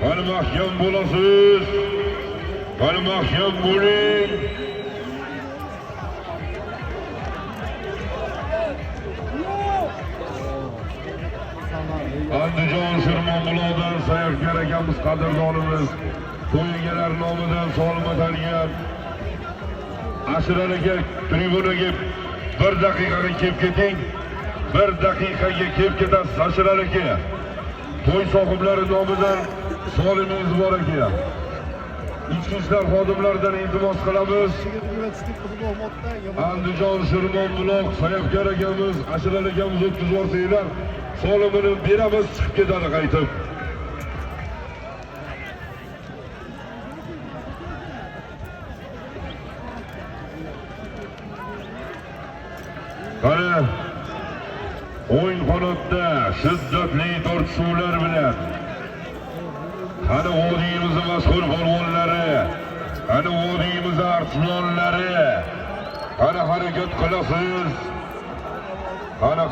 Qani mahkam bo'lasiz. Qani mahkam bo'ling. Andijon Shirmonbuloqdan Sayafgar akamiz qadrdonimiz to'y egalari nomidan solib atalgan Ashrar aka tribunaga 1 daqiqaga kelib keting. 1 daqiqaga kelib ketasiz Ashrar aka. To'y sohiblari nomidan solimiz bor aka. Ichki ishlar xodimlaridan iltimos qilamiz. Andijon Shirmonbuloq Sayafgar akamiz, Ashrar akamiz o'tkazib yuborsanglar, solimini beramiz, chiqib ketadi qaytib. Qani o'ng qanotda shiddatli tortishuvlar bilan qani vodiyimiz mashhur polvonlari, qani vodiyimiz arslonlari, qani harakat qilasiz. Qani